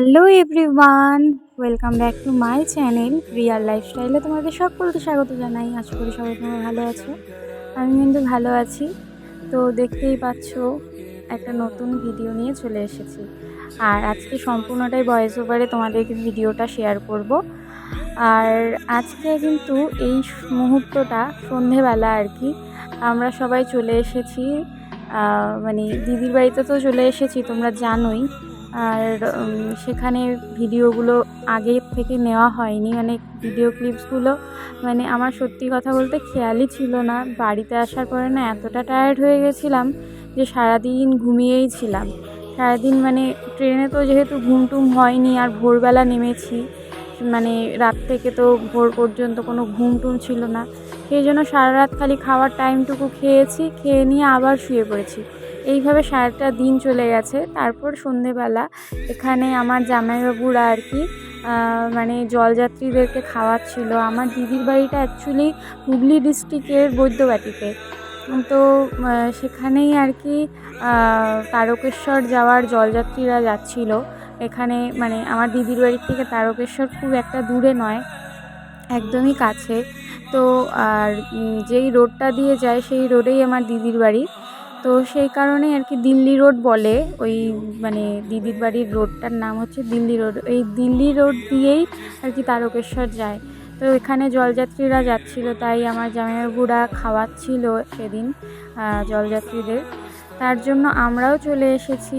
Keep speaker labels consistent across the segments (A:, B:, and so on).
A: Hello everyone, welcome back to my channel real লাইফস্টাইলে তোমাদের সকলকে স্বাগত জানাই। আশা করি সবাই তোমরা ভালো আছো। আমি কিন্তু ভালো আছি। তো দেখতেই পাচ্ছ একটা নতুন ভিডিও নিয়ে চলে এসেছি, আর আজকে সম্পূর্ণটাই ভয়েস ওভারে তোমাদেরকে ভিডিওটা শেয়ার করব। আর আজকে কিন্তু এই মুহূর্তটা সন্ধেবেলা আর কি আমরা সবাই চলে এসেছি, মানে দিদির বাড়িতে তো চলে এসেছি, তোমরা জানোই। আর সেখানে ভিডিওগুলো আগে থেকে নেওয়া হয়নি, মানে ভিডিও ক্লিপসগুলো মানে আমার সত্যি কথা বলতে খেয়ালই ছিল না। বাড়িতে আসার পরে না এতটা টায়ার্ড হয়ে গেছিলাম যে সারাদিন ঘুমিয়েই ছিলাম। সারাদিন মানে ট্রেনে তো যেহেতু ঘুম টুম হয়নি, আর ভোরবেলা নেমেছি, মানে রাত থেকে তো ভোর পর্যন্ত কোনো ঘুম টুম ছিল না। সেই জন্য সারা রাত খালি খাওয়ার টাইমটুকু খেয়েছি, খেয়ে নিয়ে আবার শুয়ে পড়েছি। এইভাবে সারাটা দিন চলে গেছে। তারপর সন্ধেবেলা এখানে আমার জামাইবাবুরা আর কি মানে জলযাত্রীদেরকে খাওয়াচ্ছিল। আমার দিদির বাড়িটা অ্যাকচুয়ালি হুগলি ডিস্ট্রিক্টের বৈদ্যবাটিতে। তো সেখানেই আর কি তারকেশ্বর যাওয়ার জলযাত্রীরা যাচ্ছিল এখানে। মানে আমার দিদির বাড়ির থেকে তারকেশ্বর খুব একটা দূরে নয়, একদমই কাছে। তো আর যেই রোডটা দিয়ে যায় সেই রোডেই আমার দিদির বাড়ি। তো সেই কারণেই আর কি দিল্লি রোড বলে ওই, মানে দিদির বাড়ির রোডটার নাম হচ্ছে দিল্লি রোড। এই দিল্লি রোড দিয়েই আর কি তারকেশ্বর যায়। তো এখানে জলযাত্রীরা যাচ্ছিল, তাই আমার জামাইবাবুরা খাওয়াচ্ছিল সেদিন জলযাত্রীদের। তার জন্য আমরাও চলে এসেছি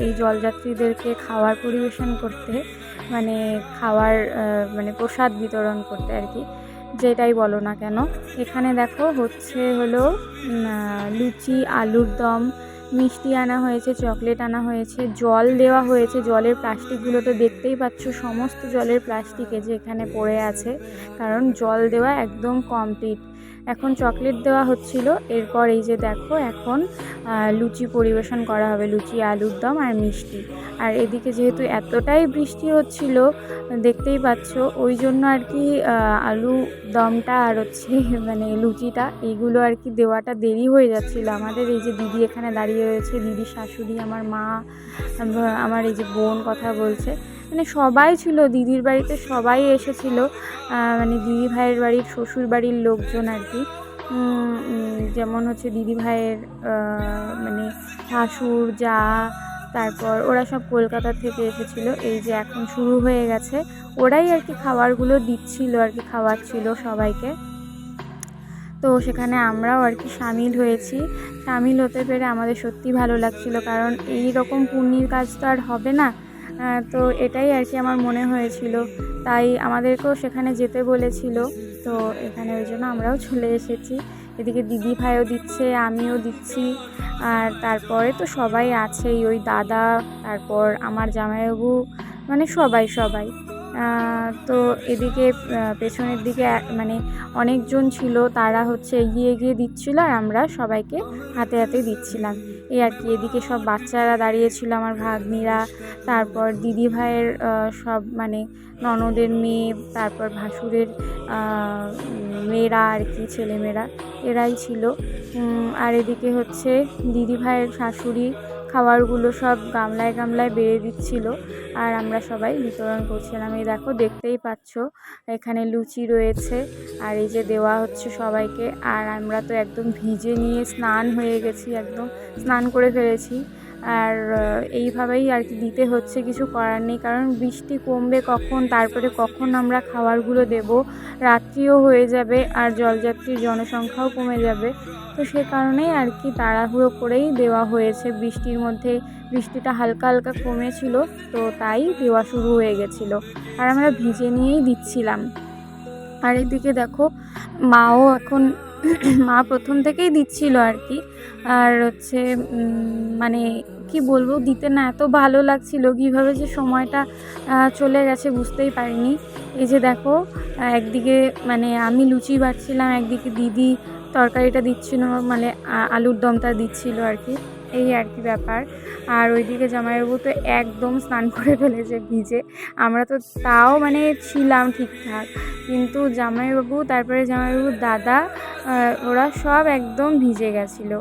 A: এই জলযাত্রীদেরকে খাবার পরিবেশন করতে, মানে খাওয়ার মানে প্রসাদ বিতরণ করতে আর কি, যেটাই বলো না কেন। এখানে দেখো হলো লুচি, আলুর দম, মিষ্টি আনা হয়েছে, চকলেট আনা হয়েছে, জল দেওয়া হয়েছে। জলের প্লাস্টিকগুলো তো দেখতেই পাচ্ছ, সমস্ত জলের প্লাস্টিকে যে এখানে পড়ে আছে, কারণ জল দেওয়া একদম কমপ্লিট। এখন চকলেট দেওয়া হচ্ছিল, এরপর এই যে দেখো এখন লুচি পরিবেশন করা হবে, লুচি, আলুর দম আর মিষ্টি। আর এদিকে যেহেতু এতটাই বৃষ্টি হচ্ছিল দেখতেই পাচ্ছ, ওই জন্য আর কি আলু দমটা আর হচ্ছে মানে লুচিটা এইগুলো আর কি দেওয়াটা দেরি হয়ে যাচ্ছিলো আমাদের। এই যে দিদি এখানে দাঁড়িয়ে রয়েছে, দিদির শাশুড়ি, আমার মা, আমার এই যে বোন কথা বলছে, মানে সবাই ছিল দিদির বাড়িতে, সবাই এসেছিলো। মানে দিদি ভাইয়ের বাড়ির শ্বশুর বাড়ির লোকজন আর কি, যেমন হচ্ছে দিদি ভাইয়ের মানে শাশুড়, যা, তারপর ওরা সব কলকাতা থেকে এসেছিলো। এই যে এখন শুরু হয়ে গেছে, ওরাই আর কি খাবারগুলো দিচ্ছিল আর কি, খাওয়াচ্ছিল সবাইকে। তো সেখানে আমরাও আর কি সামিল হয়েছি। সামিল হতে পেরে আমাদের সত্যি ভালো লাগছিল, কারণ এই রকম পুণ্যের কাজ তো আর হবে না। তো এটাই আর কি আমার মনে হয়েছিল, তাই আমাদেরকেও সেখানে যেতে বলেছিল। তো এখানে ওই জন্য আমরাও চলে এসেছি। এদিকে দিদি ভাইও দিচ্ছে, আমিও দিচ্ছি, আর তারপরে তো সবাই আছেই, ওই দাদা, তারপর আমার জামাইবাবু, মানে সবাই সবাই। তো এদিকে পেছনের দিকে মানে অনেকজন ছিল, তারা হচ্ছে এগিয়ে এগিয়ে দিচ্ছিল, আর আমরা সবাইকে হাতে হাতে দিচ্ছিলাম এই আর কি। এদিকে সব বাচ্চারা দাঁড়িয়েছিল, আমার ভাগ্নিরা, তারপর দিদি ভাইয়ের সব মানে ননদের মেয়ে, তারপর ভাসুরের মেয়েরা আর কি, ছেলেমেয়েরা, এরাই ছিল। আর এদিকে হচ্ছে দিদি ভাইয়ের শাশুড়ি খাবারগুলো সব গামলায় গামলায় বেড়ে দিচ্ছিল, আর আমরা সবাই বিতরণ করছিলাম। এই দেখো দেখতেই পাচ্ছ এখানে লুচি রয়েছে, আর এই যে দেওয়া হচ্ছে সবাইকে। আর আমরা তো একদম ভিজে নিয়ে স্নান হয়ে গেছি, একদম স্নান করে ফেলেছি। আর এইভাবেই আর কি দিতে হচ্ছে, কিছু করার নেই, কারণ বৃষ্টি কমবে কখন, তারপরে কখন আমরা খাবারগুলো দেব, রাত্রিও হয়ে যাবে, আর জলযাত্রীর জনসংখ্যাও কমে যাবে। তো সে কারণেই আর কি তাড়াহুড়ো করেই দেওয়া হয়েছে। বৃষ্টির মধ্যে, বৃষ্টিটা হালকা হালকা কমেছিল, তো তাই দেওয়া শুরু হয়ে গেছিলো, আর আমরা ভিজে নিয়েই দিচ্ছিলাম। আর এদিকে দেখো মাও এখন মা প্রথম থেকেই দিচ্ছিল আর কি। আর হচ্ছে মানে কি বলবো, দিতে না এত ভালো লাগছিল, কীভাবে যে সময়টা চলে গেছে বুঝতেই পারিনি। এই যে দেখো একদিকে মানে আমি লুচি বাড়ছিলাম, একদিকে দিদি তরকারিটা দিচ্ছিল, মানে আলুর দমটা দিচ্ছিল আর কি, এই আর কি ব্যাপার। আর ওইদিকে জামাইবাবু তো একদম স্নান করে ফেলেছে ভিজে, আমরা তো তাও মানে ছিলাম ঠিকঠাক, কিন্তু জামাইবাবু, তারপরে জামাইবাবুর দাদা, ওরা সব একদম ভিজে গেছিলো।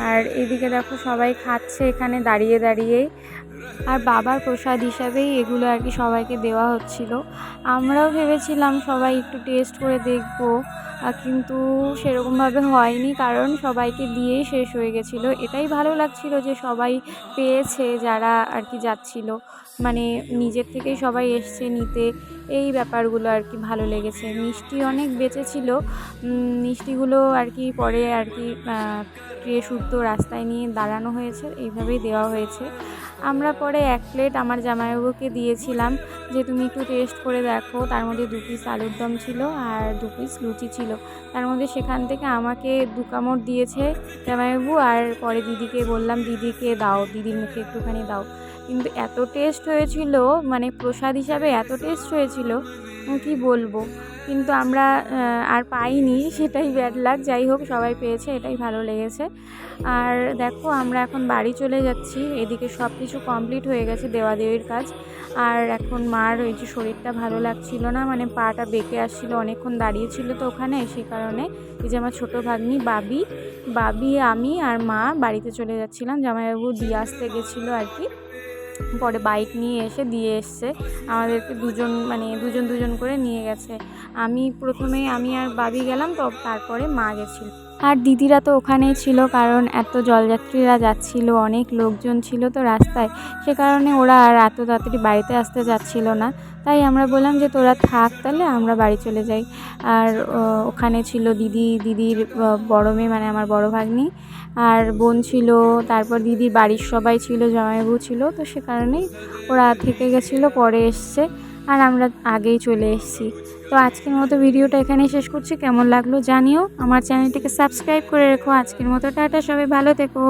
A: আর এদিকে দেখো সবাই খাচ্ছে এখানে দাঁড়িয়ে দাঁড়িয়েই। আর বাবার প্রসাদ হিসাবেই এগুলো আর কি সবাইকে দেওয়া হচ্ছিল। আমরাও ভেবেছিলাম সবাই একটু টেস্ট করে দেখব, কিন্তু সেরকমভাবে হয়নি, কারণ সবাইকে দিয়েই শেষ হয়ে গেছিলো। এটাই ভালো লাগছিল যে সবাই পেয়েছে, যারা আর কি যাচ্ছিল, মানে নিজের থেকেই সবাই এসছে নিতে। এই ব্যাপারগুলো আর কি ভালো লেগেছে। মিষ্টি অনেক বেঁচেছিল, মিষ্টিগুলো আর কি পরে আর কি ট্রে শুদ্ধ রাস্তায় নিয়ে দাঁড়ানো হয়েছে, এইভাবেই দেওয়া হয়েছে। আমরা পরে 1 প্লেট আমার জামাইবাবুকে দিয়েছিলাম যে তুমি একটু টেস্ট করে দেখো। তার মধ্যে 2 পিস আলুর দম ছিল আর 2 পিস লুচি ছিল। তার মধ্যে সেখান থেকে আমাকে 2 কামড় দিয়েছে জামাইবাবু, আর পরে দিদিকে বললাম দিদিকে দাও, দিদির মুখে একটুখানি দাও। কিন্তু এত টেস্ট হয়েছিল, মানে প্রসাদ হিসাবে এত টেস্ট হয়েছিল কি বলবো। কিন্তু আমরা আর পাইনি, সেটাই ব্যাড লাক। যাই হোক, সবাই পেয়েছে, এটাই ভালো লেগেছে। আর দেখো আমরা এখন বাড়ি চলে যাচ্ছি। এদিকে সব কিছু কমপ্লিট হয়ে গেছে, দেওয়াদেওয়ির কাজ। আর এখন মার ওই যে শরীরটা ভালো লাগছিল না, মানে পাটা বেঁকে আসছিল, অনেকক্ষণ দাঁড়িয়েছিল তো ওখানে, সেই কারণে এই যে আমার ছোটো ভাগ্নি বাবি আমি আর মা বাড়িতে চলে যাচ্ছিলাম। জামাইবাবু দিয়ে আসতে গেছিলো আর কি, পরে বাইক নিয়ে এসে দিয়ে এসছে আমাদেরকে। দুজন করে নিয়ে গেছে। প্রথমে আমি আর বাবি গেলাম, তো তারপরে মা গেছিলো। আর দিদিরা তো ওখানেই ছিল, কারণ এত জলযাত্রীরা যাচ্ছিল, অনেক লোকজন ছিল তো রাস্তায়, সে কারণে ওরা আর এত তাড়াতাড়ি বাড়িতে আসতে যাচ্ছিল না। তাই আমরা বললাম যে তোরা থাক, তাহলে আমরা বাড়ি চলে যাই। আর ওখানে ছিল দিদির বড় মেয়ে, মানে আমার বড় ভাগ্নি, আর বোন ছিল, তারপর দিদির বাড়ির সবাই ছিল, জামাইবাবু ছিল, তো সে কারণেই ওরা থেকে গেছিলো, পরে এসছে। আর আমরা আগেই চলে এসেছি। তো আজকের মতো ভিডিওটা এখানেই শেষ করছি। কেমন লাগলো জানিও। আমার চ্যানেলটিকে সাবস্ক্রাইব করে রেখো। আজকের মতো টাটা, সবাই ভালো থেকো।